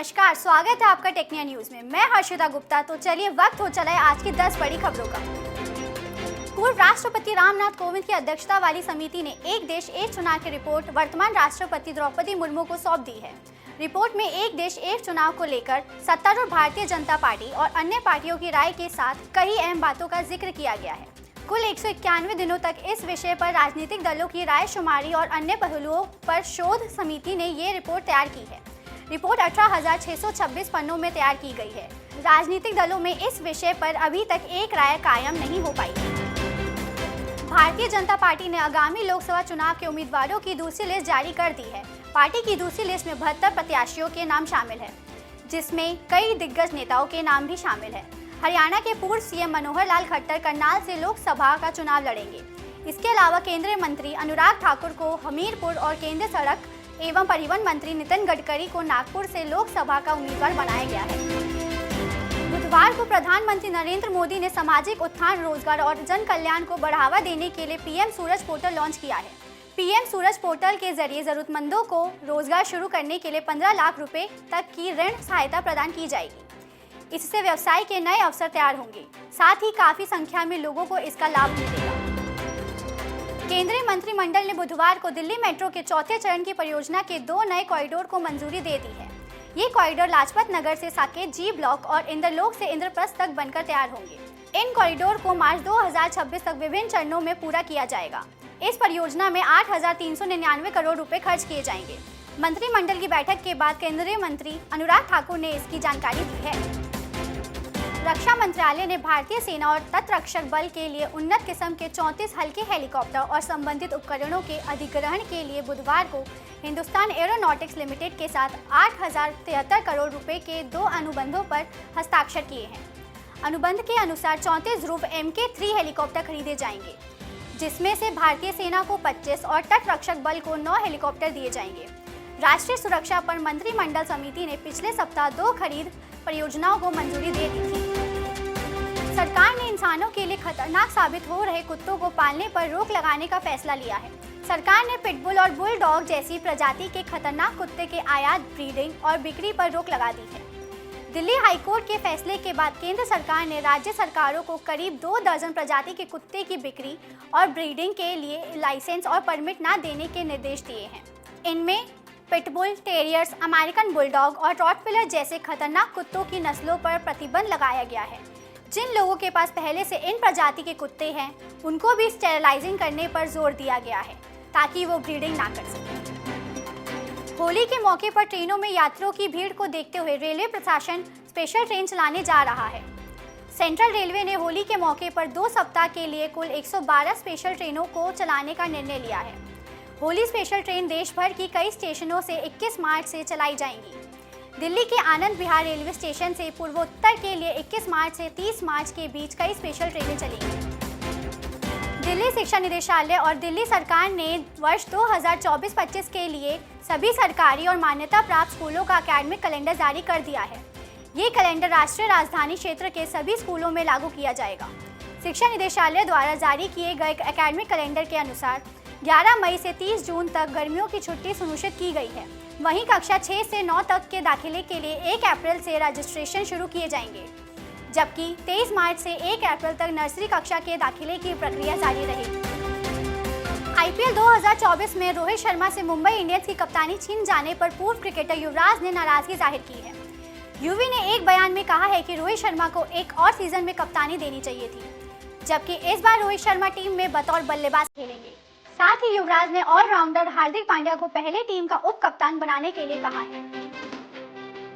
नमस्कार, स्वागत है आपका टेक्निया न्यूज में। मैं हर्षिता गुप्ता। तो चलिए वक्त हो चला है आज की 10 बड़ी खबरों का। पूर्व राष्ट्रपति रामनाथ कोविंद की अध्यक्षता वाली समिति ने एक देश एक चुनाव की रिपोर्ट वर्तमान राष्ट्रपति द्रौपदी मुर्मू को सौंप दी है। रिपोर्ट में एक देश एक चुनाव को लेकर सत्तारूढ़ भारतीय जनता पार्टी और अन्य पार्टियों की राय के साथ कई अहम बातों का जिक्र किया गया है। कुल 191 दिनों तक इस विषय पर राजनीतिक दलों की राय शुमारी और अन्य पहलुओं पर शोध समिति ने ये रिपोर्ट तैयार की है। रिपोर्ट 18,626 पन्नों में तैयार की गई है। राजनीतिक दलों में इस विषय पर अभी तक एक राय कायम नहीं हो पाई है। भारतीय जनता पार्टी ने आगामी लोकसभा चुनाव के उम्मीदवारों की दूसरी लिस्ट जारी कर दी है। पार्टी की दूसरी लिस्ट में 72 प्रत्याशियों के नाम शामिल है, जिसमें कई दिग्गज नेताओं के नाम भी शामिल है। हरियाणा के पूर्व सीएम मनोहर लाल खट्टर करनाल से लोकसभा का चुनाव लड़ेंगे। इसके अलावा केंद्रीय मंत्री अनुराग ठाकुर को हमीरपुर और केंद्रीय सड़क एवं परिवहन मंत्री नितिन गडकरी को नागपुर से लोकसभा का उम्मीदवार बनाया गया है। बुधवार को प्रधानमंत्री नरेंद्र मोदी ने सामाजिक उत्थान, रोजगार और जन कल्याण को बढ़ावा देने के लिए पीएम सूरज पोर्टल लॉन्च किया है। पीएम सूरज पोर्टल के जरिए जरूरतमंदों को रोजगार शुरू करने के लिए 15 लाख रुपए तक की ऋण सहायता प्रदान की जाएगी। इससे व्यवसाय के नए अवसर तैयार होंगे, साथ ही काफी संख्या में लोगों को इसका लाभ मिलेगा। केंद्रीय मंत्रिमंडल ने बुधवार को दिल्ली मेट्रो के चौथे चरण की परियोजना के 2 नए कॉरिडोर को मंजूरी दे दी है। ये कॉरिडोर लाजपत नगर से साकेत जी ब्लॉक और इंद्रलोक से इंद्रप्रस्थ तक बनकर तैयार होंगे। इन कॉरिडोर को मार्च 2026 तक विभिन्न चरणों में पूरा किया जाएगा। इस परियोजना में 8,399 करोड़ रुपए खर्च किए जाएंगे। मंत्रिमंडल की बैठक के बाद केंद्रीय मंत्री अनुराग ठाकुर ने इसकी जानकारी दी है। रक्षा मंत्रालय ने भारतीय सेना और तटरक्षक बल के लिए उन्नत किस्म के 34 हल्के हेलीकॉप्टर और संबंधित उपकरणों के अधिग्रहण के लिए बुधवार को हिंदुस्तान एरोनॉटिक्स लिमिटेड के साथ 8,073 करोड़ रुपए के 2 अनुबंधों पर हस्ताक्षर किए हैं। अनुबंध के अनुसार 34 ध्रुव MK3 हेलीकॉप्टर खरीदे जाएंगे, जिसमें से भारतीय सेना को 25 और तटरक्षक बल को 9 हेलीकॉप्टर दिए जाएंगे। राष्ट्रीय सुरक्षा पर मंत्रिमंडल समिति ने पिछले सप्ताह 2 खरीद परियोजनाओं को मंजूरी दे दी थी। सरकार ने इंसानों के लिए खतरनाक साबित हो रहे कुत्तों को पालने पर रोक लगाने का फैसला लिया है। सरकार ने पिटबुल और बुलडॉग जैसी प्रजाति के खतरनाक कुत्ते के आयात, ब्रीडिंग और बिक्री पर रोक लगा दी है। दिल्ली हाईकोर्ट के फैसले के बाद केंद्र सरकार ने राज्य सरकारों को करीब 2 दर्जन प्रजाति के कुत्ते की बिक्री और ब्रीडिंग के लिए लाइसेंस और परमिट न देने के निर्देश दिए हैं। इनमें पिटबुल, टेरियर्स, अमेरिकन बुलडॉग और रॉटविलर जैसे खतरनाक कुत्तों की नस्लों पर प्रतिबंध लगाया गया है। जिन लोगों के पास पहले से इन प्रजाति के कुत्ते हैं, उनको भी स्टेरलाइजिंग करने पर जोर दिया गया है, ताकि वो ब्रीडिंग ना कर सकें। होली के मौके पर ट्रेनों में यात्रियों की भीड़ को देखते हुए रेलवे प्रशासन स्पेशल ट्रेन चलाने जा रहा है। सेंट्रल रेलवे ने होली के मौके पर 2 सप्ताह के लिए कुल 112 स्पेशल ट्रेनों को चलाने का निर्णय लिया है। होली स्पेशल ट्रेन देश भर की कई स्टेशनों से 21 मार्च से चलाई जाएंगी। दिल्ली के आनंद विहार रेलवे स्टेशन से पूर्वोत्तर के लिए 21 मार्च से 30 मार्च के बीच कई स्पेशल ट्रेनें चलेंगी। दिल्ली शिक्षा निदेशालय और दिल्ली सरकार ने वर्ष 2024-25 के लिए सभी सरकारी और मान्यता प्राप्त स्कूलों का एकेडमिक कैलेंडर जारी कर दिया है। ये कैलेंडर राष्ट्रीय राजधानी क्षेत्र के सभी स्कूलों में लागू किया जाएगा। शिक्षा निदेशालय द्वारा जारी किए गए एकेडमिक कैलेंडर के अनुसार 11 मई से 30 जून तक गर्मियों की छुट्टी सुनिश्चित की गई है। वहीं कक्षा 6 से 9 तक के दाखिले के लिए 1 अप्रैल से रजिस्ट्रेशन शुरू किए जाएंगे, जबकि 23 मार्च से 1 अप्रैल तक नर्सरी कक्षा के दाखिले की प्रक्रिया जारी रहेगी। IPL 2024 में रोहित शर्मा से मुंबई इंडियंस की कप्तानी छीन जाने पर पूर्व क्रिकेटर युवराज ने नाराजगी जाहिर की है। युवी ने एक बयान में कहा है कि रोहित शर्मा को एक और सीजन में कप्तानी देनी चाहिए थी, जबकि इस बार रोहित शर्मा टीम में बतौर बल्लेबाज खेलेंगे। साथ ही युवराज ने ऑलराउंडर हार्दिक पांड्या को पहले टीम का उप कप्तान बनाने के लिए कहा है।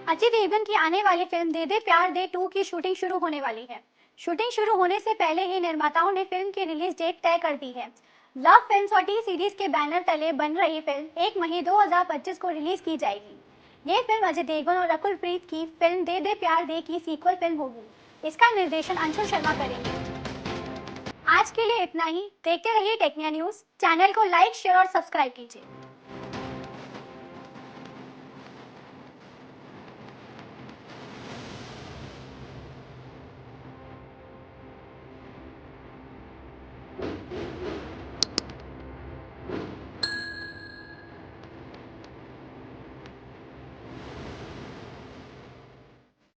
अजय देवगन की आने वाली फिल्म दे दे प्यार दे 2 की शूटिंग शुरू होने वाली है। शूटिंग शुरू होने से पहले ही निर्माताओं ने फिल्म की रिलीज डेट तय कर दी है। लव फिल्म्स और टी सीरीज के बैनर तले बन रही फिल्म 1 मई 2025 को रिलीज की जाएगी। ये फिल्म अजय देवगन और रकुल प्रीत की फिल्म दे दे प्यार दे की सीक्वल फिल्म होगी। इसका निर्देशन अंशुल शर्मा करेंगे। आज के लिए इतना ही। देखते रहिए टेक्निया न्यूज। चैनल को लाइक, शेयर और सब्सक्राइब कीजिए।